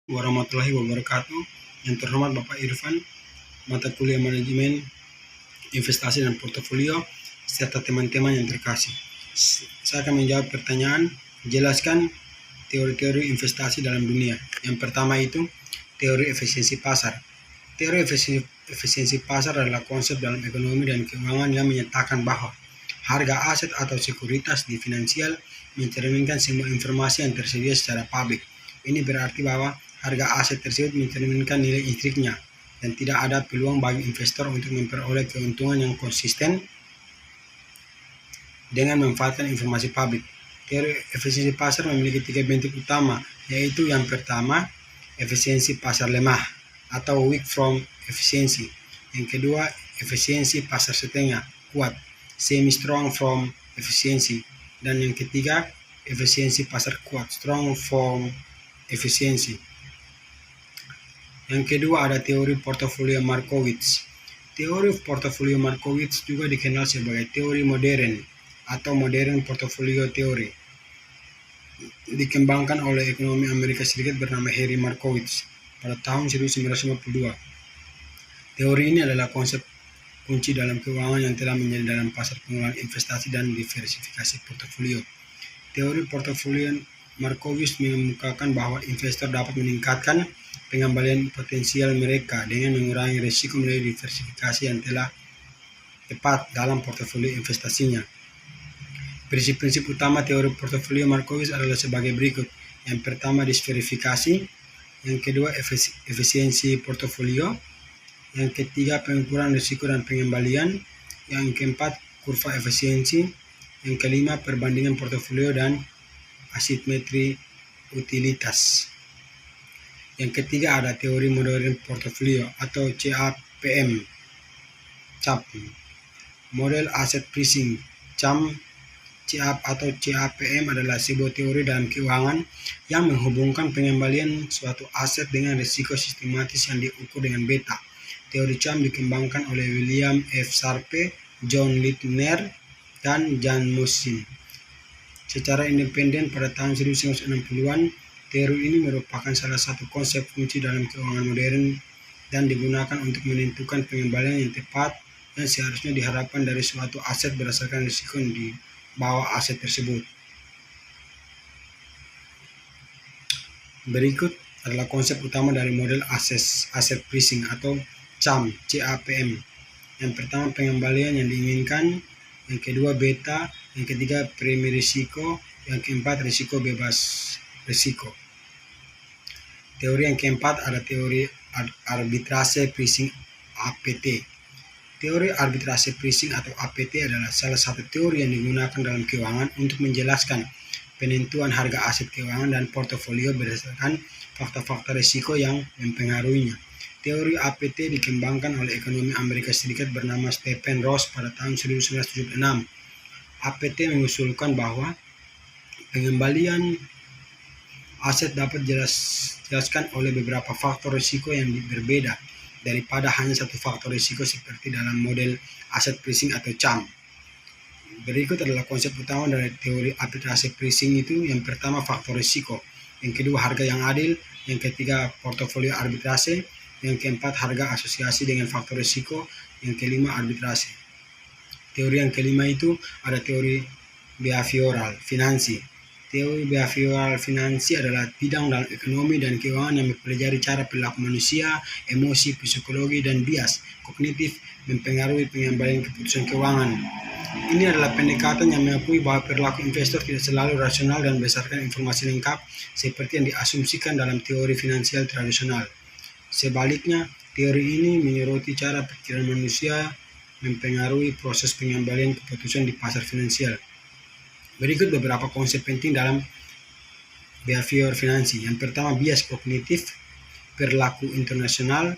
Warahmatullahi wabarakatuh. Yang terhormat Bapak Irfan, mata kuliah manajemen investasi dan portofolio, serta teman-teman yang terkasih. Saya akan menjawab pertanyaan, jelaskan teori-teori investasi dalam dunia. Yang pertama itu teori efisiensi pasar. Teori efisiensi pasar adalah konsep dalam ekonomi dan keuangan yang menyatakan bahwa harga aset atau sekuritas di finansial mencerminkan semua informasi yang tersedia secara publik. Ini berarti bahwa harga aset tersebut mencerminkan nilai intrinsiknya dan tidak ada peluang bagi investor untuk memperoleh keuntungan yang konsisten dengan memanfaatkan informasi publik. Teori efisiensi pasar memiliki 3 bentuk utama, yaitu yang pertama, efisiensi pasar lemah atau weak from efficiency. Yang kedua, efisiensi pasar setengah kuat, semi strong from efficiency. Dan yang ketiga, efisiensi pasar kuat, strong from efficiency. Yang kedua ada teori portofolio Markowitz. Teori portofolio Markowitz juga dikenal sebagai teori modern atau modern portofolio teori. Dikembangkan oleh ekonomi Amerika Serikat bernama Harry Markowitz pada tahun 1952. Teori ini adalah konsep kunci dalam keuangan yang telah menjadi dalam pasar pengelolaan investasi dan diversifikasi portofolio. Teori portofolio Markowitz mengemukakan bahwa investor dapat meningkatkan pengembalian potensial mereka dengan mengurangi risiko melalui diversifikasi yang telah tepat dalam portofolio investasinya. Prinsip-prinsip utama teori portofolio Markowitz adalah sebagai berikut. Yang pertama, diversifikasi. Yang kedua, efisiensi portofolio. Yang ketiga, pengukuran risiko dan pengembalian. Yang keempat, kurva efisiensi. Yang kelima, perbandingan portofolio dan asimetri utilitas. Yang ketiga ada teori modern portofolio atau CAPM. Model asset pricing. CAP atau CAPM adalah sebuah teori dalam keuangan yang menghubungkan pengembalian suatu aset dengan risiko sistematis yang diukur dengan beta. Teori CAPM dikembangkan oleh William F. Sharpe, John Littner, dan Jan Mosin secara independen pada tahun 1960-an. Teori ini merupakan salah satu konsep kunci dalam keuangan modern dan digunakan untuk menentukan pengembalian yang tepat yang seharusnya diharapkan dari suatu aset berdasarkan risiko yang dibawa aset tersebut. Berikut adalah konsep utama dari model asset pricing atau CAPM. Yang pertama, pengembalian yang diinginkan. Yang kedua, beta. Yang ketiga, premi risiko. Yang keempat, risiko bebas risiko. Teori yang keempat ada teori arbitrase pricing APT. Teori arbitrase pricing atau APT adalah salah satu teori yang digunakan dalam keuangan untuk menjelaskan penentuan harga aset keuangan dan portofolio berdasarkan faktor-faktor risiko yang mempengaruhinya. Teori APT dikembangkan oleh ekonomi Amerika Serikat bernama Stephen Ross pada tahun 1976. APT mengusulkan bahwa pengembalian aset dapat dijelaskan oleh beberapa faktor risiko yang berbeda daripada hanya satu faktor risiko seperti dalam model asset pricing atau CAPM. Berikut adalah konsep utama dari teori arbitrase pricing itu. Yang pertama, faktor risiko. Yang kedua, harga yang adil. Yang ketiga, portofolio arbitrase. Yang keempat, harga asosiasi dengan faktor risiko. Yang kelima, arbitrase. Teori yang kelima itu ada teori behavioral finansi. Teori behavioral finansi adalah bidang dalam ekonomi dan keuangan yang mempelajari cara perilaku manusia, emosi, psikologi, dan bias kognitif mempengaruhi pengembalian keputusan keuangan. Ini adalah pendekatan yang mengakui bahwa perilaku investor tidak selalu rasional dan berdasarkan informasi lengkap seperti yang diasumsikan dalam teori finansial tradisional. Sebaliknya, teori ini menyoroti cara pikiran manusia mempengaruhi proses pengembalian keputusan di pasar finansial. Berikut beberapa konsep penting dalam behavior finansi. Yang pertama, bias kognitif, perilaku internasional.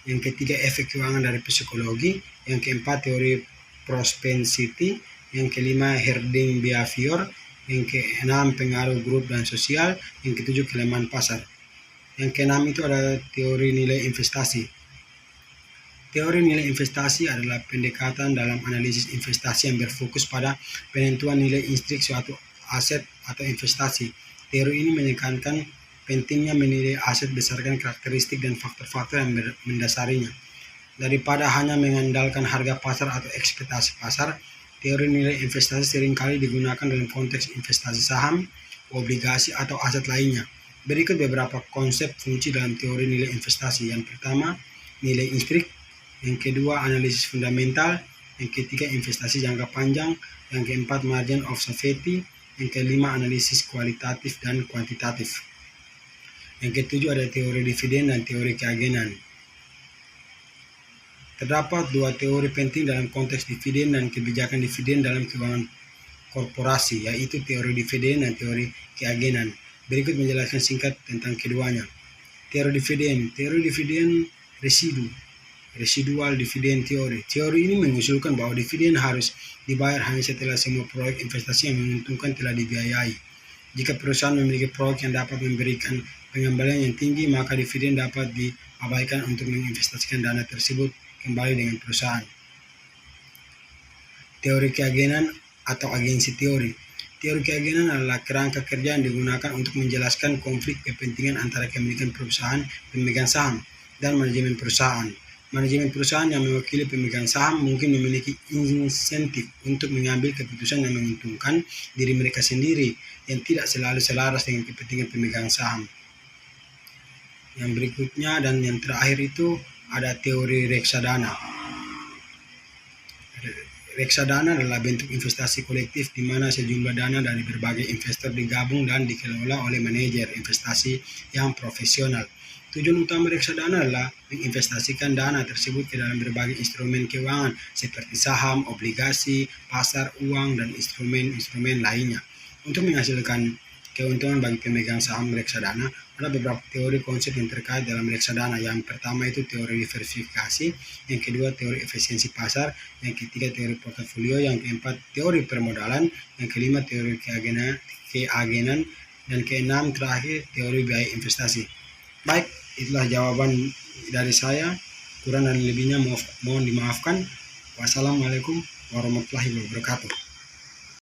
Yang ketiga, efek keuangan dari psikologi. Yang keempat, teori propensity. Yang kelima, herding behavior. Yang keenam, pengaruh grup dan sosial. Yang ketujuh, kelemahan pasar. Yang keenam itu ada teori nilai investasi. Teori nilai investasi adalah pendekatan dalam analisis investasi yang berfokus pada penentuan nilai intrinsi suatu aset atau investasi. Teori ini menekankan pentingnya menilai aset berdasarkan karakteristik dan faktor-faktor yang mendasarinya. Daripada hanya mengandalkan harga pasar atau ekspektasi pasar, teori nilai investasi seringkali digunakan dalam konteks investasi saham, obligasi, atau aset lainnya. Berikut beberapa konsep fungsi dalam teori nilai investasi. Yang pertama, nilai intrik. Yang kedua, analisis fundamental. Yang ketiga, investasi jangka panjang. Yang keempat, margin of safety. Yang kelima, analisis kualitatif dan kuantitatif. Yang ketujuh, ada teori dividen dan teori keagenan. Terdapat dua teori penting dalam konteks dividen dan kebijakan dividen dalam keuangan korporasi, yaitu teori dividen dan teori keagenan. Berikut menjelaskan singkat tentang keduanya. Teori dividen residual dividen teori. Teori ini mengusulkan bahwa dividen harus dibayar hanya setelah semua proyek investasi yang menguntungkan telah dibiayai. Jika perusahaan memiliki proyek yang dapat memberikan pengembalian yang tinggi, maka dividen dapat diabaikan untuk menginvestasikan dana tersebut kembali dengan perusahaan. Teori keagenan atau agensi teori. Teori keagenan adalah kerangka kerja yang digunakan untuk menjelaskan konflik kepentingan antara kepemilikan perusahaan, pemegang saham, dan manajemen perusahaan. Manajemen perusahaan yang mewakili pemegang saham mungkin memiliki insentif untuk mengambil keputusan yang menguntungkan diri mereka sendiri, yang tidak selalu selaras dengan kepentingan pemegang saham. Yang berikutnya dan yang terakhir itu ada teori reksadana. Reksadana adalah bentuk investasi kolektif di mana sejumlah dana dari berbagai investor digabung dan dikelola oleh manajer investasi yang profesional. Tujuan utama reksadana adalah menginvestasikan dana tersebut ke dalam berbagai instrumen keuangan seperti saham, obligasi, pasar uang, dan instrumen-instrumen lainnya. Untuk menghasilkan keuntungan bagi pemegang saham reksadana, ada beberapa teori konsep yang terkait dalam reksadana. Yang pertama itu teori diversifikasi, yang kedua teori efisiensi pasar, yang ketiga teori portofolio, yang keempat teori permodalan, yang kelima teori keagenan, dan keenam terakhir teori biaya investasi. Baik, itulah jawaban dari saya. Kurang dan lebihnya mohon dimaafkan. Wassalamualaikum warahmatullahi wabarakatuh.